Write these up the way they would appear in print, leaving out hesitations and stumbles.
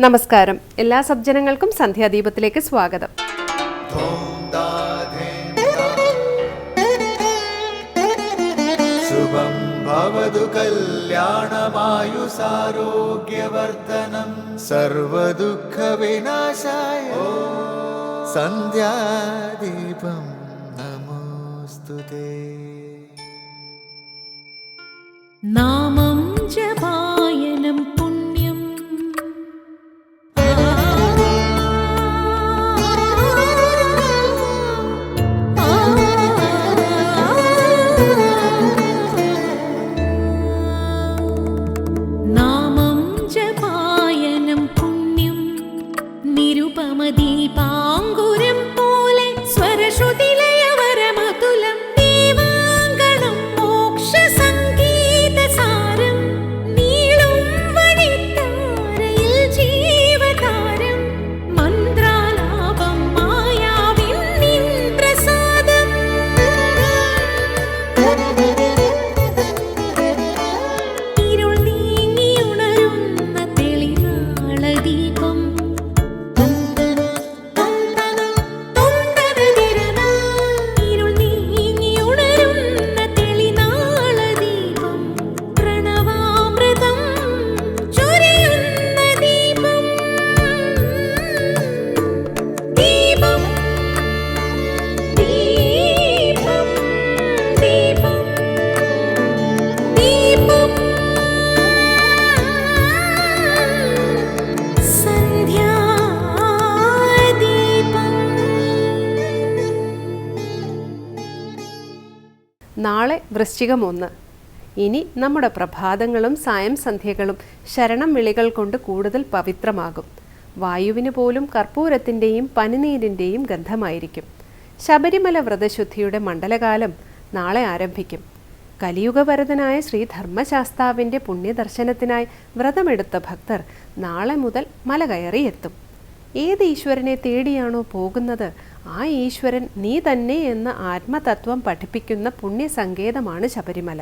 നമസ്കാരം. എല്ലാ സജ്ജനങ്ങൾക്കും സന്ധ്യാദീപത്തിലേക്ക് സ്വാഗതം. ശുഭം ഭവതു കല്യാണമായുസാരോഗ്യവർദ്ധനം സർവദുഃഖ വിനാശായ സന്ധ്യാദീപം നമോസ്തുതേ. നാമം ജപായനം പുണ്യം നാമം ജപായനം പുണ്യം നിരുപമദീപാങ്കുരം പോലെ സ്വരശ്രുതിലയവരമതുലം ദീവാങ്കണം മോക്ഷ സംഗീതസാരം നീളും വഴിത്താരയിൽ ജീവതാരം മന്ത്രാലാപം മായാവിൻ നിൻ പ്രസാദം ഇരുൾ നീങ്ങിയുണരുന്ന തെളിനാളദീപം ഇരുൾ നീങ്ങിയുണരുന്ന തെളിനാളദീപം പ്രണവാമൃതം ചൊരിയുന്ന ദീപം ദീപം ദീപം ദീപം ദീപം നാളെ വൃശ്ചികം 1. ഇനി നമ്മുടെ പ്രഭാതങ്ങളും സായം സന്ധ്യകളും ശരണം വിളികൾ കൊണ്ട് കൂടുതൽ പവിത്രമാകും. വായുവിന് പോലും കർപ്പൂരത്തിൻ്റെയും പനിനീരിൻ്റെയും ഗന്ധമായിരിക്കും. ശബരിമല വ്രതശുദ്ധിയുടെ മണ്ഡലകാലം നാളെ ആരംഭിക്കും. കലിയുഗവരതനായ ശ്രീ ധർമ്മശാസ്താവിൻ്റെ പുണ്യദർശനത്തിനായി വ്രതമെടുത്ത ഭക്തർ നാളെ മുതൽ മല കയറി എത്തും. ഏത് ഈശ്വരനെ തേടിയാണോ പോകുന്നത്, ആ ഈശ്വരൻ നീ തന്നെ എന്ന ആത്മതത്വം പഠിപ്പിക്കുന്ന പുണ്യസങ്കേതമാണ് ശബരിമല.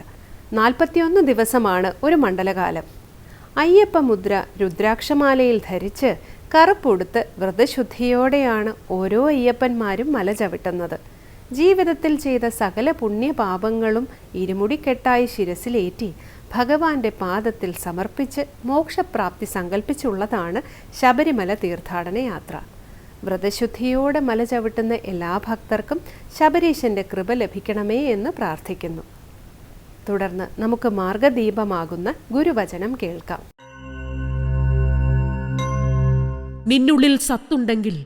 41 ദിവസമാണ് ഒരു മണ്ഡലകാലം. അയ്യപ്പ മുദ്ര രുദ്രാക്ഷമാലയിൽ ധരിച്ച് കറുപ്പുടുത്ത് വ്രതശുദ്ധിയോടെയാണ് ഓരോ അയ്യപ്പന്മാരും മല ചവിട്ടുന്നത്. ജീവിതത്തിൽ ചെയ്ത സകല പുണ്യപാപങ്ങളും ഇരുമുടിക്കെട്ടായി ശിരസിലേറ്റി ഭഗവാന്റെ പാദത്തിൽ സമർപ്പിച്ച് മോക്ഷപ്രാപ്തി സങ്കല്പിച്ചുള്ളതാണ് ശബരിമല തീർത്ഥാടന യാത്ര. വ്രതശുദ്ധിയോടെ മല ചവിട്ടുന്ന എല്ലാ ഭക്തർക്കും ശബരീശന്റെ കൃപ ലഭിക്കണമേ എന്ന് പ്രാർത്ഥിക്കുന്നു. തുടർന്ന് നമുക്ക് മാർഗദീപമാകുന്ന ഗുരുവചനം കേൾക്കാം. നിന്നുള്ളിൽ സത്തുണ്ടെങ്കിൽ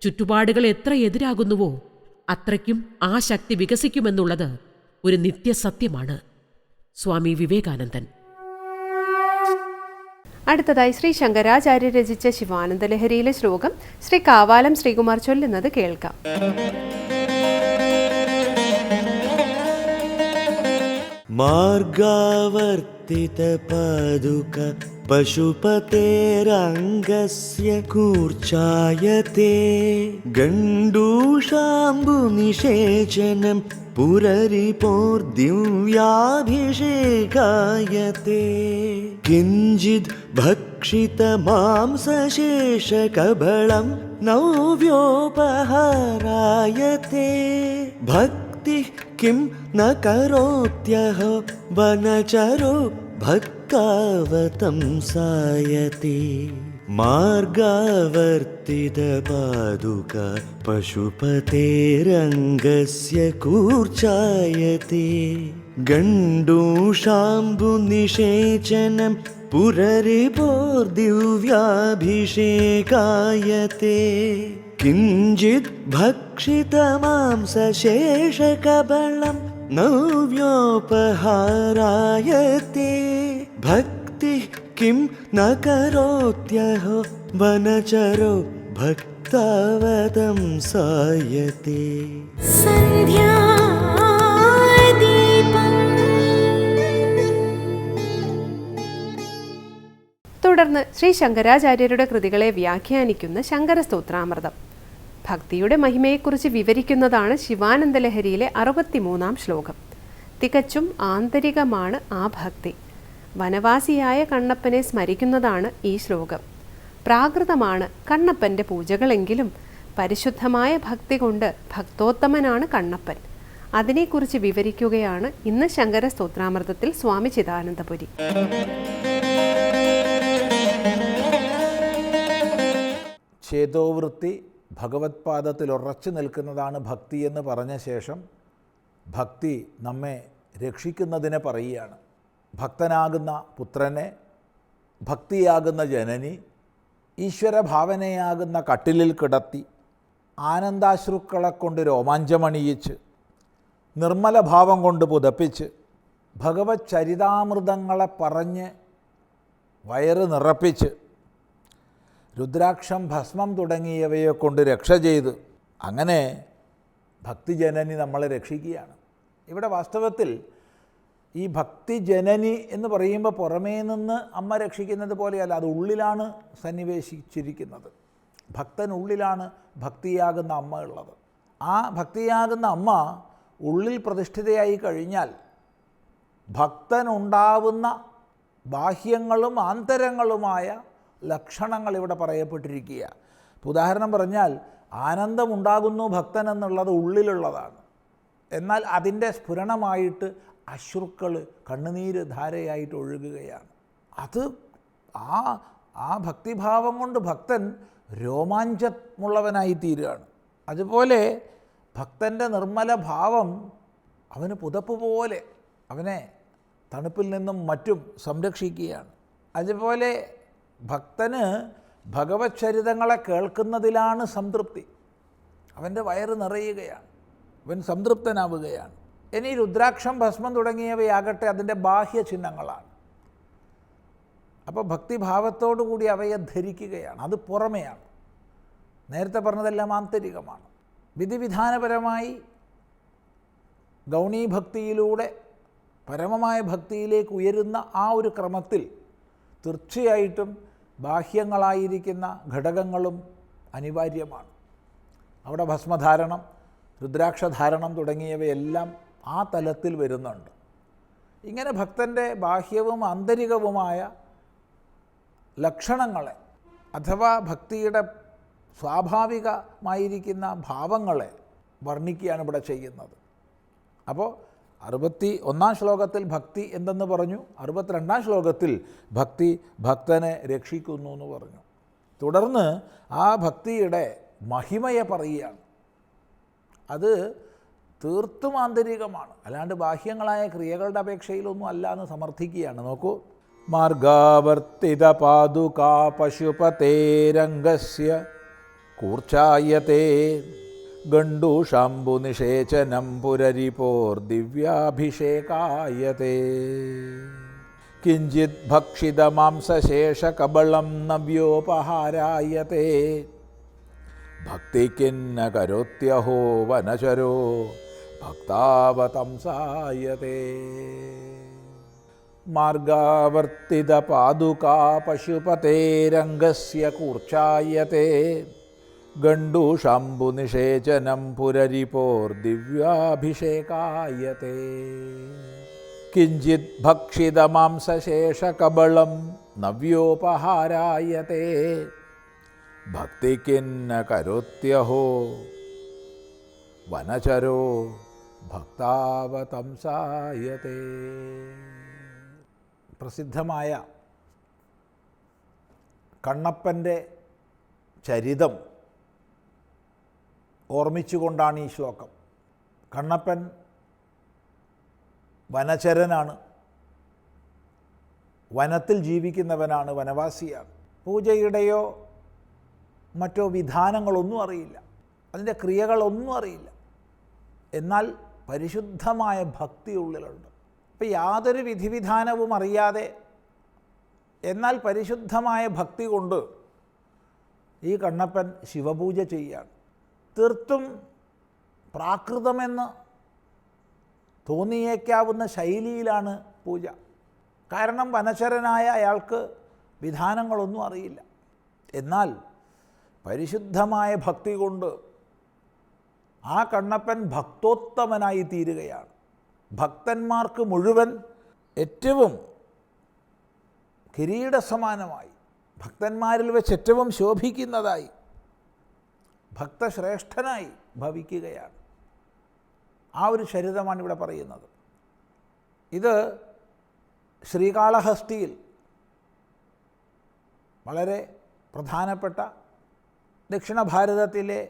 ചുറ്റുപാടുകൾ എത്ര എതിരാകുന്നുവോ അത്രയ്ക്കും ആ ശക്തി വികസിക്കുമെന്നുള്ളത് ഒരു നിത്യസത്യമാണ്. സ്വാമി വിവേകാനന്ദൻ. അടുത്തതായി ശ്രീ ശങ്കരാചാര്യ രചിച്ച ശിവാനന്ദലഹരിയിലെ ശ്ലോകം ശ്രീ കാവാലം ശ്രീകുമാർ ചൊല്ലുന്നത് കേൾക്കാം. മാർഗാവർത്തിത പാദുക പശുപതേരംഗസ്യ കൂർച്ഛായതേ ഗണ്ഡൂഷാംബു നിഷേചനം പുരരിപോർദിവ്യാഭിഷേകായതേ കിഞ്ചിത് ഭക്ഷിത മാംസശേഷകബളം നവ്യോപഹാരായതേ ഭക്തി കിം ന കരോത്യഹോ വനചരോ ഭക്താവതംസായതേ മാർഗാവർത്തിത പാദുക പശുപതേരംഗസ്യ കൂർച്ഛായതേ ഗണ്ഡൂഷാംബു നിഷേചനം പുരരിപോർദിവ്യാഭിഷേകായതേ കിഞ്ചിത് ഭക്ഷിത മാംസശേഷകബളം നവ്യോപഹാരായതേ ഭക്തി കിം ന കരോത്യഹോ വനചരോ ഭക്താവതംസായതേ. തുടർന്ന് ശ്രീ ശങ്കരാചാര്യരുടെ കൃതികളെ വ്യാഖ്യാനിക്കുന്ന ശങ്കരസ്തോത്രാമൃതം. ഭക്തിയുടെ മഹിമയെക്കുറിച്ച് വിവരിക്കുന്നതാണ് ശിവാനന്ദലഹരിയിലെ 63-ാം ശ്ലോകം. തികച്ചും ആന്തരികമാണ് ആ ഭക്തി. വനവാസിയായ കണ്ണപ്പനെ സ്മരിക്കുന്നതാണ് ഈ ശ്ലോകം. പ്രാകൃതമാണ് കണ്ണപ്പൻ്റെ പൂജകളെങ്കിലും പരിശുദ്ധമായ ഭക്തി കൊണ്ട് ഭക്തോത്തമനാണ് കണ്ണപ്പൻ. അതിനെക്കുറിച്ച് വിവരിക്കുകയാണ് ഇന്ന് ശങ്കര സ്തോത്രാമൃതത്തിൽ സ്വാമി ചിദാനന്ദപുരി. ചേതോവൃത്തി ഭഗവത് പാദത്തിൽ ഉറച്ചു നിൽക്കുന്നതാണ് ഭക്തി എന്ന് പറഞ്ഞ ശേഷം ഭക്തി നമ്മെ രക്ഷിക്കുന്നതിനെ പറയുകയാണ്. ഭക്തനാകുന്ന പുത്രനെ, ഭക്തിയാകുന്ന ജനനി ഈശ്വരഭാവനയാകുന്ന കട്ടിലിൽ കിടത്തി ആനന്ദാശ്രുക്കളെ കൊണ്ട് രോമാഞ്ചമണിയിച്ച് നിർമ്മല ഭാവം കൊണ്ട് പുതപ്പിച്ച് ഭഗവത് ചരിതാമൃതങ്ങളെ പറഞ്ഞ് വയറ് നിറപ്പിച്ച് രുദ്രാക്ഷം, ഭസ്മം തുടങ്ങിയവയെ കൊണ്ട് രക്ഷ ചെയ്ത് അങ്ങനെ ഭക്തിജനനി നമ്മളെ രക്ഷിക്കുകയാണ്. ഇവിടെ വാസ്തവത്തിൽ ഈ ഭക്തിജനനി എന്ന് പറയുമ്പോൾ പുറമേ നിന്ന് അമ്മ രക്ഷിക്കുന്നത് പോലെയല്ല, അത് ഉള്ളിലാണ് സന്നിവേശിച്ചിരിക്കുന്നത്. ഭക്തനുള്ളിലാണ് ഭക്തിയാകുന്ന അമ്മ ഉള്ളത്. ആ ഭക്തിയാകുന്ന അമ്മ ഉള്ളിൽ പ്രതിഷ്ഠിതയായി കഴിഞ്ഞാൽ ഭക്തനുണ്ടാവുന്ന ബാഹ്യങ്ങളും ആന്തരങ്ങളുമായ ലക്ഷണങ്ങൾ ഇവിടെ പറയപ്പെട്ടിരിക്കുക. ഉദാഹരണം പറഞ്ഞാൽ ആനന്ദമുണ്ടാകുന്നു ഭക്തൻ എന്നുള്ളത് ഉള്ളിലുള്ളതാണ്. എന്നാൽ അതിൻ്റെ സ്ഫുരണമായിട്ട് അശ്രുക്കൾ കണ്ണുനീര് ധാരയായിട്ട് ഒഴുകുകയാണ്. അത് ആ ഭക്തിഭാവം കൊണ്ട് ഭക്തൻ രോമാഞ്ചമുള്ളവനായി തീരുകയാണ്. അതുപോലെ ഭക്തൻ്റെ നിർമ്മല ഭാവം അവന് പുതപ്പ് പോലെ അവനെ തണുപ്പിൽ നിന്നും മറ്റും സംരക്ഷിക്കുകയാണ്. അതുപോലെ ഭക്തന് ഭഗവത് ചരിതങ്ങളെ കേൾക്കുന്നതിലാണ് സംതൃപ്തി. അവൻ്റെ വയറ് നിറയുകയാണ്, അവൻ സംതൃപ്തനാവുകയാണ്. ഇനി രുദ്രാക്ഷം, ഭസ്മം തുടങ്ങിയവയാകട്ടെ അതിൻ്റെ ബാഹ്യ ചിഹ്നങ്ങളാണ്. അപ്പോൾ ഭക്തിഭാവത്തോടു കൂടി അവയെ ധരിക്കുകയാണ്. അത് പുറമെയാണ്. നേരത്തെ പറഞ്ഞതെല്ലാം ആന്തരികമാണ്. വിധിവിധാനപരമായി ഗൗണീഭക്തിയിലൂടെ പരമമായ ഭക്തിയിലേക്ക് ഉയരുന്ന ആ ഒരു ക്രമത്തിൽ തീർച്ചയായിട്ടും ബാഹ്യങ്ങളായിരിക്കുന്ന ഘടകങ്ങളും അനിവാര്യമാണ്. അവിടെ ഭസ്മധാരണം, രുദ്രാക്ഷധാരണം തുടങ്ങിയവയെല്ലാം ആ തലത്തിൽ വരുന്നുണ്ട്. ഇങ്ങനെ ഭക്തൻ്റെ ബാഹ്യവും ആന്തരികവുമായ ലക്ഷണങ്ങളെ അഥവാ ഭക്തിയുടെ സ്വാഭാവികമായിരിക്കുന്ന ഭാവങ്ങളെ വർണ്ണിക്കുകയാണ് ഇവിടെ ചെയ്യുന്നത്. അപ്പോൾ 61-ാം ശ്ലോകത്തിൽ ഭക്തി എന്തെന്ന് പറഞ്ഞു, 62-ാം ശ്ലോകത്തിൽ ഭക്തി ഭക്തനെ രക്ഷിക്കുന്നു എന്ന് പറഞ്ഞു. തുടർന്ന് ആ ഭക്തിയുടെ മഹിമയെ പറയുകയാണ്. അത് തീർത്തും ആന്തരികമാണ്, അല്ലാണ്ട് ബാഹ്യങ്ങളായ ക്രിയകളുടെ അപേക്ഷയിലൊന്നും അല്ല എന്ന് സമർത്ഥിക്കുകയാണ്. നോക്കൂ, മാർഗാവർത്തിത പാദുകാ പശുപതേരംഗസ്യ കൂർച്ചായത്തെ ഗണ്ഡൂഷാംബു നിഷേചനം പുരരിപോർ ദിവ്യാഭിഷേകായത്തെ കിഞ്ചിത് ഭക്ഷിത മാംസശേഷകബളം നവ്യോപഹാരായത്തെ ഭക്തിക്കിന്ന കരോത്യഹോ വനചരോ ഭക്താവതംസായത്തെ മാർഗാവർത്തിത പാദുകാ പശുപതേരംഗസ്യ കൂർച്ചായത്തെ ഗണ്ഡൂഷാംബു നിഷേചനം പുരരിപോർ ദിവ്യാഭിഷേകായത്തെ കിഞ്ചിത് ഭക്ഷിത മാംസശേഷകബളം നവ്യോപഹാരായത്തെ ഭക്തിക്കിന്ന കരോത്യഹോ വനചരോ ഭക്താവതംസായത്തെ. പ്രസിദ്ധമായ കണ്ണപ്പൻ്റെ ചരിതം ഓർമ്മിച്ചുകൊണ്ടാണ് ഈ ശ്ലോകം. കണ്ണപ്പൻ വനചരനാണ്, വനത്തിൽ ജീവിക്കുന്നവനാണ്, വനവാസിയാണ്. പൂജയുടെയോ മറ്റോ വിധാനങ്ങളൊന്നും അറിയില്ല, അതിൻ്റെ ക്രിയകളൊന്നും അറിയില്ല. എന്നാൽ പരിശുദ്ധമായ ഭക്തി ഉള്ളിലുണ്ട്. അപ്പോൾ യാതൊരു വിധിവിധാനവും അറിയാതെ എന്നാൽ പരിശുദ്ധമായ ഭക്തി കൊണ്ട് ഈ കണ്ണപ്പൻ ശിവപൂജ ചെയ്യുകയാണ്. തീർത്തും പ്രാകൃതമെന്ന് തോന്നിയേക്കാവുന്ന ശൈലിയിലാണ് പൂജ. കാരണം വനചരനായ അയാൾക്ക് വിധാനങ്ങളൊന്നും അറിയില്ല. എന്നാൽ പരിശുദ്ധമായ ഭക്തി കൊണ്ട് ആ കണ്ണപ്പൻ ഭക്തോത്തമനായി തീരുകയാണ്. ഭക്തന്മാർക്ക് മുഴുവൻ ഏറ്റവും കിരീടസമാനമായി ഭക്തന്മാരിൽ വെച്ച് ഏറ്റവും ശോഭിക്കുന്നതായി, ഭക്തശ്രേഷ്ഠനായി ഭവിക്കുകയാണ്. ആ ഒരു ചരിതമാണ് ഇവിടെ പറയുന്നത്. ഇത് ശ്രീകാളഹസ്തിയിൽ വളരെ പ്രധാനപ്പെട്ട ദക്ഷിണ ഭാരതത്തിലെ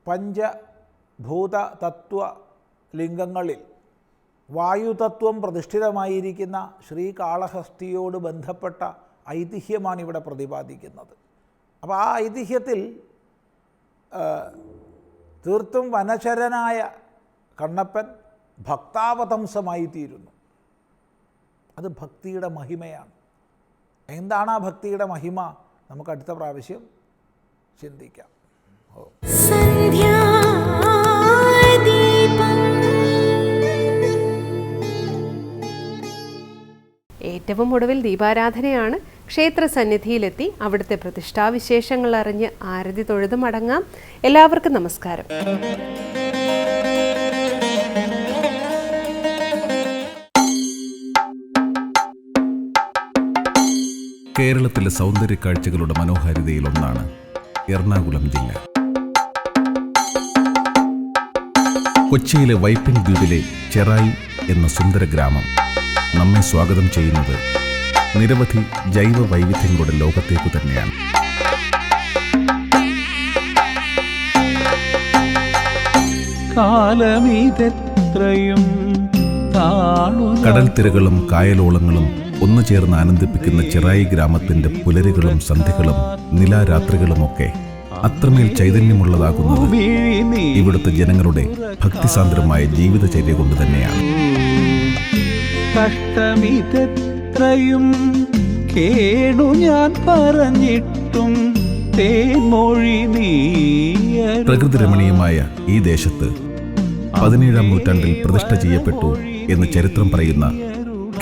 പഞ്ചഭൂത തത്വ ലിംഗങ്ങളിൽ വായുതത്വം പ്രതിഷ്ഠിതമായിരിക്കുന്ന ശ്രീകാളഹസ്തിയോട് ബന്ധപ്പെട്ട ഐതിഹ്യമാണ് ഇവിടെ പ്രതിപാദിക്കുന്നത്. അപ്പോൾ ആ ഐതിഹ്യത്തിൽ തീർത്തും വനചരനായ കണ്ണപ്പൻ ഭക്താവതംസമായിത്തീരുന്നു. അത് ഭക്തിയുടെ മഹിമയാണ്. എന്താണ് ആ ഭക്തിയുടെ മഹിമ? നമുക്ക് അടുത്ത പ്രാവശ്യം ചിന്തിക്കാം. ഏറ്റവും ഒടുവിൽ ദീപാരാധനയാണ്. ക്ഷേത്ര സന്നിധിയിലെത്തി അവിടുത്തെ പ്രതിഷ്ഠാവിശേഷങ്ങൾ അറിഞ്ഞ് ആരതി തൊഴുതു മടങ്ങാം. എല്ലാവർക്കും നമസ്കാരം. കേരളത്തിലെ സൗന്ദര്യ കാഴ്ചകളുടെ മനോഹാരിതയിൽ ഒന്നാണ് എറണാകുളം ജില്ല. കൊച്ചിയിലെ വൈപ്പിൻ ദ്വീപിലെ ചെറായി എന്ന സുന്ദര ഗ്രാമം നമ്മെ സ്വാഗതം ചെയ്യുന്നത് നിരവധി ജൈവ വൈവിധ്യങ്ങളുടെ ലോകത്തേക്ക് തന്നെയാണ്. കടൽത്തിരകളും കായലോളങ്ങളും ഒന്നു ചേർന്ന് ആനന്ദിപ്പിക്കുന്ന ചെറായി ഗ്രാമത്തിന്റെ പുലരികളും സന്ധ്യകളും നിലാരാത്രികളുമൊക്കെ അത്രമേൽ ചൈതന്യമുള്ളതാകുന്നത് ഇവിടുത്തെ ജനങ്ങളുടെ ഭക്തിസാന്ദ്രമായ ജീവിതചര്യ കൊണ്ട് തന്നെയാണ്. കഷ്ടമിതെത്രയും കേടു ഞാൻ പറഞ്ഞിട്ടും തേൻമൊഴി നീ. പ്രകൃതി രമണീയമായ ഈ ദേശത്ത് 17-ാം നൂറ്റാണ്ടിൽ പ്രതിഷ്ഠ ചെയ്യപ്പെട്ടു എന്ന് ചരിത്രം പറയുന്ന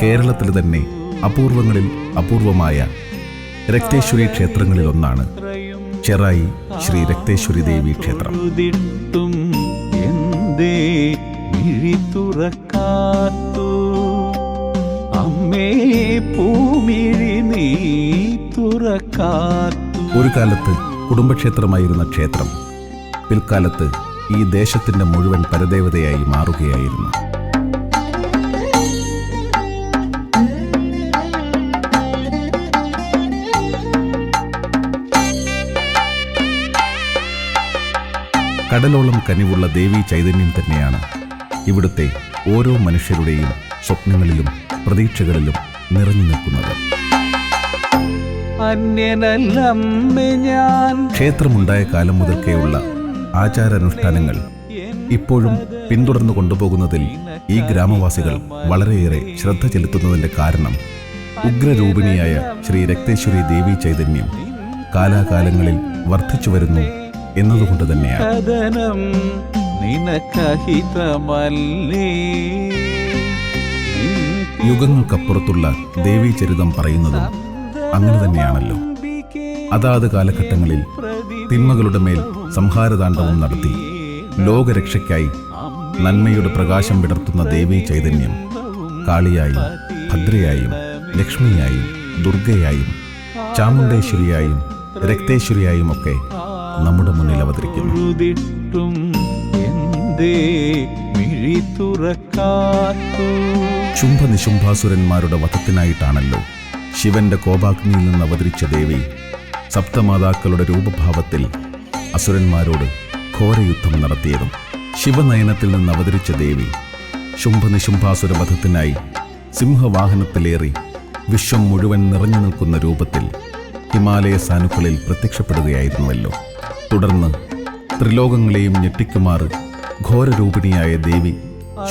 കേരളത്തിലെ തന്നെ അപൂർവങ്ങളിൽ അപൂർവമായ രക്തേശ്വരി ക്ഷേത്രങ്ങളിൽ ഒന്നാണ് ചെറായി ശ്രീ രക്തേശ്വരി ദേവി ക്ഷേത്രം. ഒരു കാലത്ത് കുടുംബക്ഷേത്രമായിരുന്ന ക്ഷേത്രം പിൽക്കാലത്ത് ഈ ദേശത്തിന്റെ മുഴുവൻ പരദേവതയായി മാറുകയായിരുന്നു. കടലോളം കനിവുള്ള ദേവീ ചൈതന്യം തന്നെയാണ് ഇവിടുത്തെ ഓരോ മനുഷ്യരുടെയും സ്വപ്നങ്ങളിലും പ്രതീക്ഷകളിലും നിറഞ്ഞു നിൽക്കുന്നത്. ക്ഷേത്രമുണ്ടായ കാലം മുതൽക്കേയുള്ള ആചാരാനുഷ്ഠാനങ്ങൾ ഇപ്പോഴും പിന്തുടർന്നു കൊണ്ടുപോകുന്നതിൽ ഈ ഗ്രാമവാസികൾ വളരെയേറെ ശ്രദ്ധ ചെലുത്തുന്നതിന്റെ കാരണം ഉഗ്രരൂപിണിയായ ശ്രീ രക്തേശ്വരി ദേവി ചൈതന്യം കാലാകാലങ്ങളിൽ വർദ്ധിച്ചു വരുന്നു എന്നതുകൊണ്ട് തന്നെയാണ്. യുഗങ്ങൾക്കപ്പുറത്തുള്ള ദേവീചരിതം പറയുന്നതും അങ്ങനെ തന്നെയാണല്ലോ. അതാത് കാലഘട്ടങ്ങളിൽ തിന്മകളുടെ മേൽ സംഹാരതാണ്ഡവം നടത്തി ലോകരക്ഷയ്ക്കായി നന്മയുടെ പ്രകാശം വിടർത്തുന്ന ദേവീ ചൈതന്യം കാളിയായും ഭദ്രയായും ലക്ഷ്മിയായും ദുർഗയായും ചാമുണ്ടേശ്വരിയായും രക്തേശ്വരിയായും ഒക്കെ നമ്മുടെ മുന്നിൽ അവതരിക്കുന്നു. ശുംഭനിശുംഭാസുരന്മാരുടെ വധത്തിനായിട്ടാണല്ലോ ശിവന്റെ കോപാഗ്നിയിൽ നിന്ന് അവതരിച്ച ദേവി സപ്തമാതാക്കളുടെ രൂപഭാവത്തിൽ അസുരന്മാരോട് ഘോരയുദ്ധം നടത്തിയതും. ശിവനയനത്തിൽ നിന്ന് അവതരിച്ച ദേവി ശുംഭനിശുംഭാസുര വധത്തിനായി സിംഹവാഹനത്തിലേറി വിശ്വം മുഴുവൻ നിറഞ്ഞു നിൽക്കുന്ന രൂപത്തിൽ ഹിമാലയ സാനുക്കളിൽ പ്രത്യക്ഷപ്പെടുകയായിരുന്നുവല്ലോ. തുടർന്ന് ത്രിലോകങ്ങളെയും ഞെട്ടിക്കുമാറ് ഘോരരൂപിണിയായ ദേവി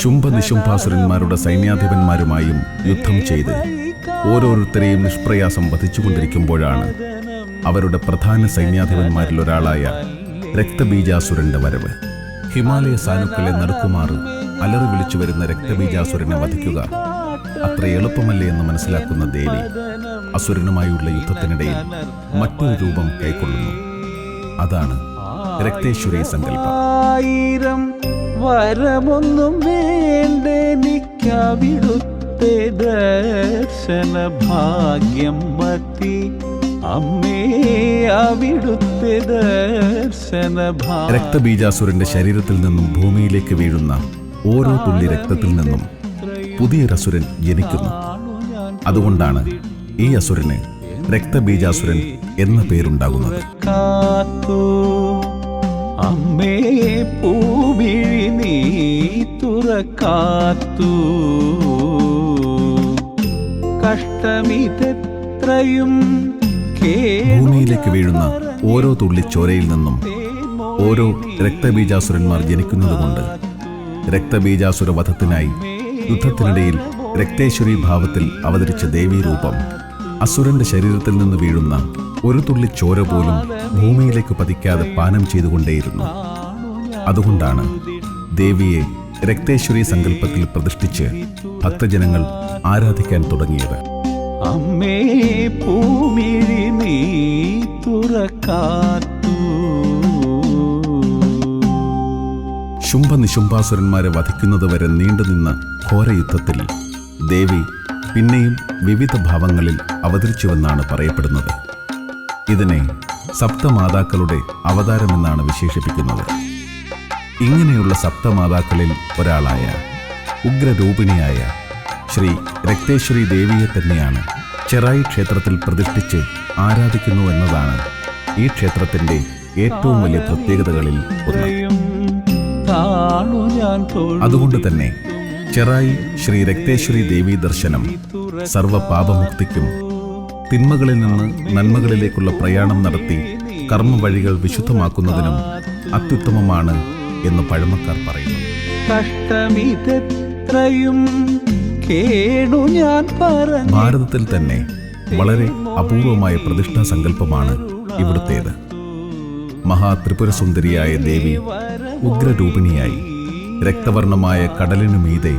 ശുംഭനിശുംഭാസുരന്മാരുടെ സൈന്യാധിപന്മാരുമായും യുദ്ധം ചെയ്ത് ഓരോരുത്തരെയും നിഷ്പ്രയാസം വധിച്ചുകൊണ്ടിരിക്കുമ്പോഴാണ് അവരുടെ പ്രധാന സൈന്യാധിപന്മാരിൽ ഒരാളായ രക്തബീജാസുരന്റെ വരവ്. ഹിമാലയ സാനുക്കളെ നടുക്കുമാറ് അലറി വിളിച്ചു വരുന്ന രക്തബീജാസുരനെ വധിക്കുക അത്ര എളുപ്പമല്ലേ എന്ന് മനസ്സിലാക്കുന്ന ദേവി അസുരനുമായുള്ള യുദ്ധത്തിനിടയിൽ മറ്റൊരു രൂപം കൈക്കൊള്ളുന്നു. അതാണ് രക്തേശ്വരി സങ്കല്പം. ആയിരം വരമൊന്നും വേണ്ടെനിക്കവിടുത്തെ ദർശന ഭാഗ്യം ഭക്തി അമ്മേ അവിടുത്തെ ദർശനഭാ. രക്തബീജാസുരന്റെ ശരീരത്തിൽ നിന്നും ഭൂമിയിലേക്ക് വീഴുന്ന ഓരോ തുള്ളി രക്തത്തിൽ നിന്നും പുതിയൊരസുരൻ ജനിക്കുന്നു. അതുകൊണ്ടാണ് ഈ അസുരന് രക്തബീജാസുരൻ എന്ന പേരുണ്ടാകുന്നത്. കാത്തു അമ്മേ പൂമിഴി നീ തുറക്കാത്തു. കഷ്ടമിതെത്രയും ഭൂമിയിലേക്ക് വീഴുന്ന ഓരോ തുള്ളി ചോരയിൽ നിന്നും ഓരോ രക്തബീജാസുരന്മാർ ജനിക്കുന്നതുകൊണ്ട് രക്തബീജാസുര വധത്തിനായി യുദ്ധത്തിനിടയിൽ രക്തേശ്വരി ഭാവത്തിൽ അവതരിച്ച ദേവീരൂപം അസുരന്റെ ശരീരത്തിൽ നിന്ന് വീഴുന്ന ഒരു തുള്ളി ചോര പോലും ഭൂമിയിലേക്ക് പതിക്കാതെ പാനം ചെയ്തുകൊണ്ടേയിരുന്നു. അതുകൊണ്ടാണ് ദേവിയെ രക്തേശ്വരി സങ്കല്പത്തിൽ പ്രതിഷ്ഠിച്ച് ഭക്തജനങ്ങൾ ആരാധിക്കാൻ തുടങ്ങിയത്. അമ്മേ പൂമിഴി നീ തുറക്കാത്തു. ശുംഭനിശുംഭാസുരന്മാരെ വധിക്കുന്നതുവരെ നീണ്ടുനിന്ന ഘോരയുദ്ധത്തിൽ ദേവി പിന്നെയും വിവിധ ഭാവങ്ങളിൽ അവതരിച്ചുവെന്നാണ് പറയപ്പെടുന്നത്. ഇതിനെ സപ്തമാതാക്കളുടെ അവതാരമെന്നാണ് വിശേഷിപ്പിക്കുന്നത്. ഇങ്ങനെയുള്ള സപ്തമാതാക്കളിൽ ഒരാളായ ഉഗ്രരൂപിണിയായ ശ്രീ രക്തേശ്വരി ദേവിയെ തന്നെയാണ് ചെറായി ക്ഷേത്രത്തിൽ പ്രതിഷ്ഠിച്ച് ആരാധിക്കുന്നു എന്നതാണ് ഈ ക്ഷേത്രത്തിൻ്റെ ഏറ്റവും വലിയ പ്രത്യേകതകളിൽ ഒന്ന്. അതുകൊണ്ട് തന്നെ ചെറായി ശ്രീ രക്തേശ്വരി ദേവി ദർശനം സർവപാപമുക്തിക്കും തിന്മകളിൽ നിന്ന് നന്മകളിലേക്കുള്ള പ്രയാണം നടത്തി കർമ്മവഴികൾ വിശുദ്ധമാക്കുന്നതിനും അത്യുത്തമമാണ് എന്ന് പഴമക്കാർ പറയുന്നു. ഭാരതത്തിൽ തന്നെ വളരെ അപൂർവമായ പ്രതിഷ്ഠാ സങ്കല്പമാണ് ഇവിടുത്തേത്. മഹാത്രിപുരസുന്ദരിയായ ദേവി ഉഗ്രരൂപിണിയായി രക്തവർണമായ കടലിനു മീതെ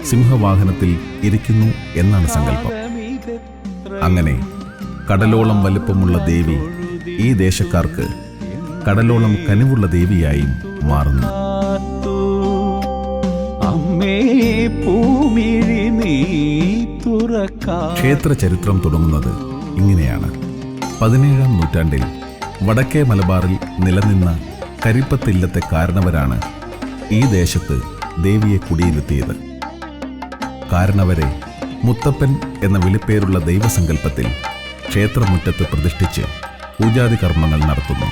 സിംഹവാഹനത്തിൽ ഇരിക്കുന്നു എന്നാണ് സങ്കല്പം. അങ്ങനെ കടലോളം വലിപ്പമുള്ള ദേവി ഈ ദേശക്കാർക്ക് കടലോളം കനിവുള്ള ദേവിയായും മാറുന്നു. ക്ഷേത്ര ചരിത്രം തുടങ്ങുന്നത് ഇങ്ങനെയാണ്. 17-ാം നൂറ്റാണ്ടിൽ വടക്കേ മലബാറിൽ നിലനിന്ന കരിപ്പത്തില്ലത്തെ കാരണവരാണ് ഈ ദേശത്ത് ദേവിയെ കുടിയിരുത്തിയത്. കാരണവരെ മുത്തപ്പൻ എന്ന വിളിപ്പേരുള്ള ദൈവസങ്കല്പത്തിൽ ക്ഷേത്രമുറ്റത്ത് പ്രതിഷ്ഠിച്ച് പൂജാതി കർമ്മങ്ങൾ നടത്തുന്നു.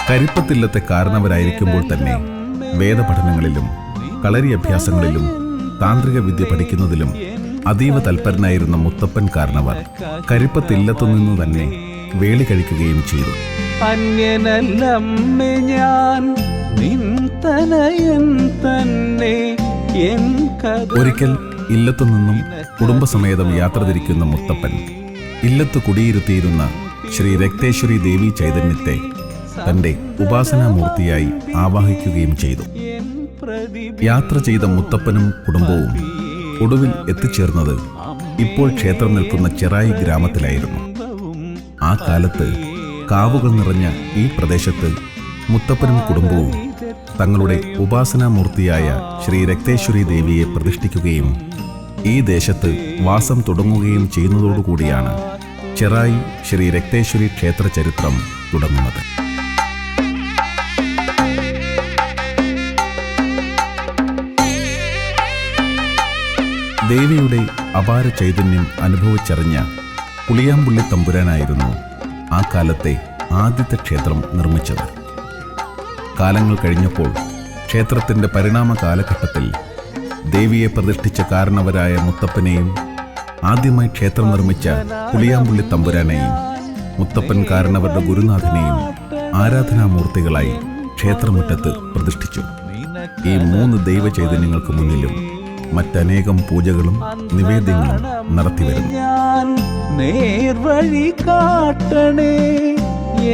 കരിപ്പത്തില്ലത്തെ കാരണവരായിരിക്കുമ്പോൾ തന്നെ വേദപഠനങ്ങളിലും കളരി അഭ്യാസങ്ങളിലും താന്ത്രിക വിദ്യ പഠിക്കുന്നതിലും അതീവ തൽപരനായിരുന്ന മുത്തപ്പൻ കാരണവർ കരിപ്പത്തില്ലത്തുനിന്ന് തന്നെ വേളി കഴിക്കുകയും ചെയ്തു. അന്യനല്ലമ്മേ ഞാൻ നിൻ തനയൻ തന്നെ. ഒരിക്കൽ ഇല്ലത്തുനിന്നും കുടുംബസമേതം യാത്ര തിരിക്കുന്ന മുത്തപ്പൻ ഇല്ലത്ത് കുടിയിരുത്തിയിരുന്ന ശ്രീ രക്തേശ്വരി ദേവി ചൈതന്യത്തെ തന്റെ ഉപാസനാമൂർത്തിയായി ആവാഹിക്കുകയും ചെയ്തു. യാത്ര ചെയ്ത മുത്തപ്പനും കുടുംബവും ഒടുവിൽ എത്തിച്ചേർന്നത് ഇപ്പോൾ ക്ഷേത്രം നിൽക്കുന്ന ചെറായി ഗ്രാമത്തിലായിരുന്നു. ആ കാലത്ത് കാവുകൾ നിറഞ്ഞ ഈ പ്രദേശത്ത് മുത്തപ്പനും കുടുംബവും തങ്ങളുടെ ഉപാസനാമൂർത്തിയായ ശ്രീ രക്തേശ്വരി ദേവിയെ പ്രതിഷ്ഠിക്കുകയും ഈ ദേശത്ത് വാസം തുടങ്ങുകയും ചെയ്യുന്നതോടുകൂടിയാണ് ചെറായി ശ്രീ രക്തേശ്വരി ക്ഷേത്ര ചരിത്രം തുടങ്ങുന്നത്. ദേവിയുടെ അപാര ചൈതന്യം അനുഭവിച്ചറിഞ്ഞ പുളിയാമ്പുള്ളി തമ്പുരാനായിരുന്നു ആ കാലത്തെ ആദ്യത്തെ ക്ഷേത്രം നിർമ്മിച്ചത്. കാലങ്ങൾ കഴിഞ്ഞപ്പോൾ ക്ഷേത്രത്തിൻ്റെ പരിണാമ കാലഘട്ടത്തിൽ ദേവിയെ പ്രതിഷ്ഠിച്ച കാരണവരായ മുത്തപ്പനെയും ആദ്യമായി ക്ഷേത്രം നിർമ്മിച്ച പുളിയാമ്പുള്ളി തമ്പുരാനെയും മുത്തപ്പൻ കാരണവരുടെ ഗുരുനാഥനെയും ആരാധനാമൂർത്തികളായി ക്ഷേത്രമുറ്റത്ത് പ്രതിഷ്ഠിച്ചു. ഈ 3 ദൈവചൈതന്യങ്ങൾക്ക് മുന്നിലും മറ്റനേകം പൂജകളും നിവേദ്യങ്ങളും നടത്തിവരുന്നു. നേർവഴി കാട്ടണേ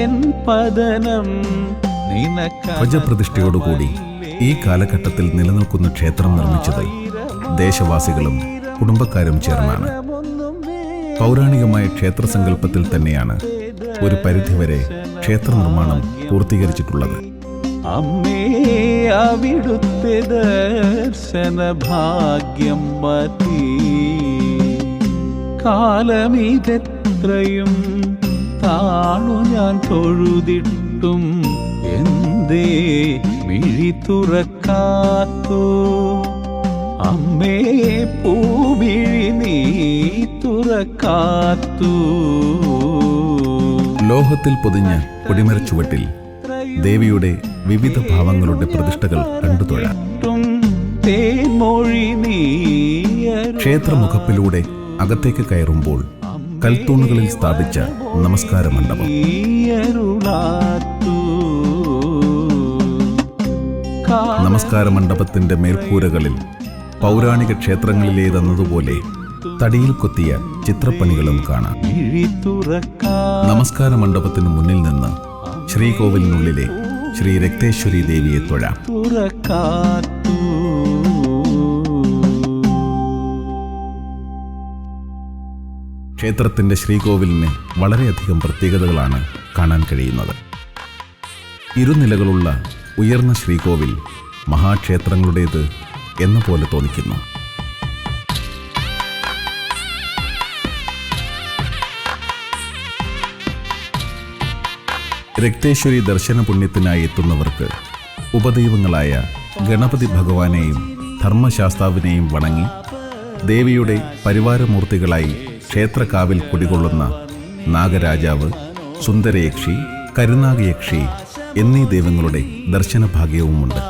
എൻ പതനം. ധ്വജപ്രതിഷ്ഠയോടുകൂടി ഈ കാലഘട്ടത്തിൽ നിലനിൽക്കുന്ന ക്ഷേത്രം നിർമ്മിച്ചത് ദേശവാസികളും കുടുംബക്കാരും ചേർന്നാണ്. പൗരാണികമായ ക്ഷേത്രസങ്കല്പത്തിൽ തന്നെയാണ് ഒരു പരിധിവരെ ക്ഷേത്ര നിർമ്മാണം പൂർത്തീകരിച്ചിട്ടുള്ളത്. അമ്മേ അവിടുത്തെ ദർശന ഭാഗ്യം മതി. കാലമിതെത്രയും താണു ഞാൻ തൊഴുതിട്ടും എന്തേ മിഴി തുറക്കാത്തോ? അമ്മേ പൂമിഴി നീ തുറക്കാത്തു. ലോഹത്തിൽ പൊതിഞ്ഞ കൊടിമരച്ചുവട്ടിൽ ദേവിയുടെ വിവിധ ഭാവങ്ങളുടെ പ്രതിഷ്ഠകൾ കണ്ടുതൊഴാം. തേൻമൊഴി നീ ക്ഷേത്രമുഖപ്പിലൂടെ അകത്തേക്ക് കയറുമ്പോൾ കൽത്തൂണുകളിൽ സ്ഥാപിച്ച നമസ്കാര മണ്ഡപം, നമസ്കാര മണ്ഡപത്തിന്റെ മേൽക്കൂരകളിൽ പൗരാണിക ക്ഷേത്രങ്ങളിലേതെന്നതുപോലെ തടിയിൽ കൊത്തിയ ചിത്രപ്പണികളും കാണാം. നമസ്കാര മണ്ഡപത്തിന് മുന്നിൽ നിന്ന് ശ്രീകോവിലിനുള്ളിലെ ശ്രീ രക്തേശ്വരി ദേവിയെ തൊഴാം. ക്ഷേത്രത്തിന്റെ ശ്രീകോവിലിന് വളരെയധികം പ്രത്യേകതകളാണ് കാണാൻ കഴിയുന്നത്. ഇരുനിലകളുള്ള ഉയർന്ന ശ്രീകോവിൽ മഹാക്ഷേത്രങ്ങളുടേത് എന്ന പോലെ തോന്നിക്കുന്നു. രക്തേശ്വരി ദർശന പുണ്യത്തിനായി എത്തുന്നവർക്ക് ഉപദൈവങ്ങളായ ഗണപതി ഭഗവാനെയും ധർമ്മശാസ്താവിനെയും വണങ്ങി ദേവിയുടെ പരിവാരമൂർത്തികളായി ക്ഷേത്രകാവിൽ കുടികൊള്ളുന്ന നാഗരാജാവ്, സുന്ദരയക്ഷി, കരുനാഗയക്ഷി എന്നീ ദൈവങ്ങളുടെ ദർശന ഭാഗ്യവുമുണ്ട്.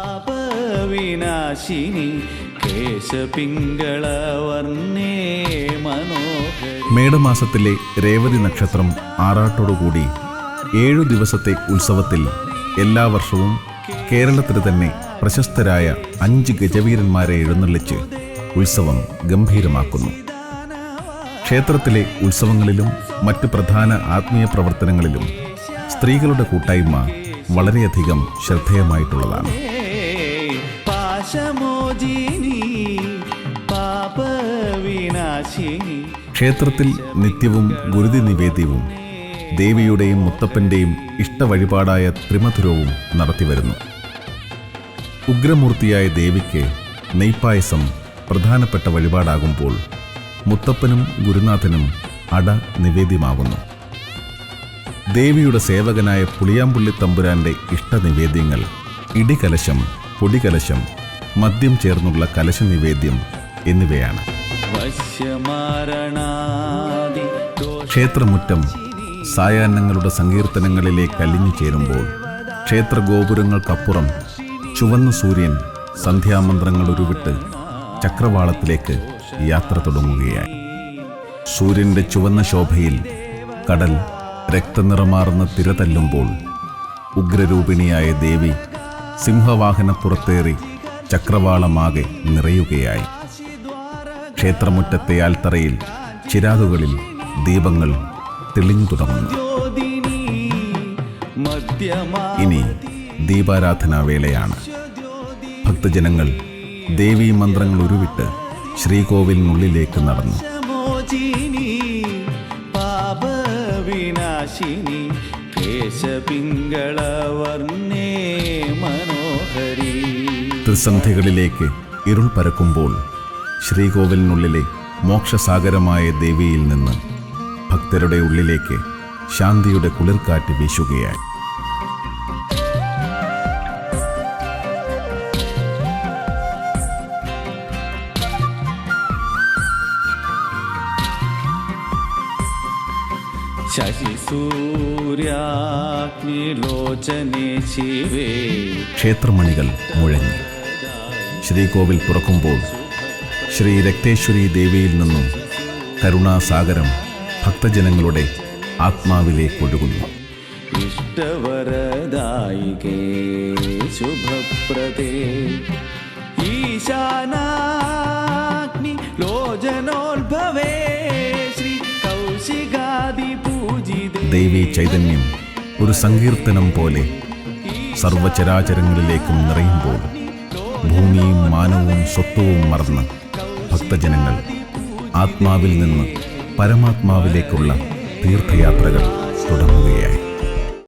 മേടമാസത്തിലെ രേവതി നക്ഷത്രം ആറാട്ടോടുകൂടി 7 ദിവസത്തെ ഉത്സവത്തിൽ എല്ലാ വർഷവും കേരളത്തിന് തന്നെ പ്രശസ്തരായ 5 ഗജവീരന്മാരെ എഴുന്നള്ളിച്ച് ഉത്സവം ഗംഭീരമാക്കുന്നു. ക്ഷേത്രത്തിലെ ഉത്സവങ്ങളിലും മറ്റ് പ്രധാന ആത്മീയ പ്രവർത്തനങ്ങളിലും സ്ത്രീകളുടെ കൂട്ടായ്മ വളരെയധികം ശ്രദ്ധേയമായിട്ടുള്ളതാണ്. ക്ഷേത്രത്തിൽ നിത്യവും ഗുരുതി നിവേദ്യവും ദേവിയുടെയും മുത്തപ്പന്റെയും ഇഷ്ടവഴിപാടായ ത്രിമധുരവും നടത്തിവരുന്നു. ഉഗ്രമൂർത്തിയായ ദേവിക്ക് നെയ്പായസം പ്രധാനപ്പെട്ട വഴിപാടാകുമ്പോൾ മുത്തപ്പനും ഗുരുനാഥനും അട നിവേദ്യമാകുന്നു. ദേവിയുടെ സേവകനായ പുളിയാമ്പുള്ളി തമ്പുരാന്റെ ഇഷ്ടനിവേദ്യങ്ങൾ ഇടികലശം, പൊടികലശം, മദ്യം ചേർന്നുള്ള കലശ നിവേദ്യം എന്നിവയാണ്. ക്ഷേത്രമുറ്റം സായാഹ്നങ്ങളുടെ സങ്കീർത്തനങ്ങളിലേക്ക് അലിഞ്ഞു ചേരുമ്പോൾ ക്ഷേത്രഗോപുരങ്ങൾക്കപ്പുറം ചുവന്ന സൂര്യൻ സന്ധ്യാമന്ത്രങ്ങൾ ഉരുവിട്ട് ചക്രവാളത്തിലേക്ക് യാത്ര തുടങ്ങുകയായി. സൂര്യന്റെ ചുവന്ന ശോഭയിൽ കടൽ രക്തനിറമാർന്ന തിരതല്ലുമ്പോൾ ഉഗ്രരൂപിണിയായ ദേവി സിംഹവാഹനപ്പുറത്തേറി ചക്രവാളമാകെ നിറയുകയായി. ക്ഷേത്രമുറ്റത്തെ ആൽത്തറയിൽ ചിരാതുകളിൽ ദീപങ്ങൾ തെളിഞ്ഞു തുടങ്ങുന്നു. ഇനി ദീപാരാധനാവേളയാണ്. ഭക്തജനങ്ങൾ ദേവീ മന്ത്രങ്ങൾ ഉരുവിട്ട് ശ്രീകോവിലിനുള്ളിലേക്ക് നടന്നു. ത്രിസന്ധികളിലേക്ക് ഇരുൾ പരക്കുമ്പോൾ ശ്രീകോവിലിനുള്ളിലെ മോക്ഷസാഗരമായ ദേവിയിൽ നിന്ന് ഭക്തരുടെ ഉള്ളിലേക്ക് ശാന്തിയുടെ കുളിർക്കാറ്റ് വീശുകയായി. ക്ഷേത്രമണികൾ മുഴങ്ങി. ശ്രീകോവിൽ തുറക്കുമ്പോൾ ശ്രീ രക്തേശ്വരി ദേവിയിൽ നിന്നും കരുണാസാഗരം ഭക്തജനങ്ങളുടെ ആത്മാവിലേക്ക് ഒഴുകുന്നു. ഇഷ്ടവരദായികേ ശുഭപ്രദേ ഈശാനാഗ്നി ലോചനോത്ഭവേ ശ്രീ കൗശികാദി പൂജിതേ. ദേവീ ചൈതന്യം ഒരു സങ്കീർത്തനം പോലെ സർവചരാചരങ്ങളിലേക്കും നിറയുമ്പോൾ ഭൂമിയും മാനവും സ്വത്വവും മറന്ന് ഭക്തജനങ്ങൾ ആത്മാവിൽ നിന്ന് പരമാത്മാവിലേക്കുള്ള തീർത്ഥയാത്രകൾ തുടങ്ങുകയായി.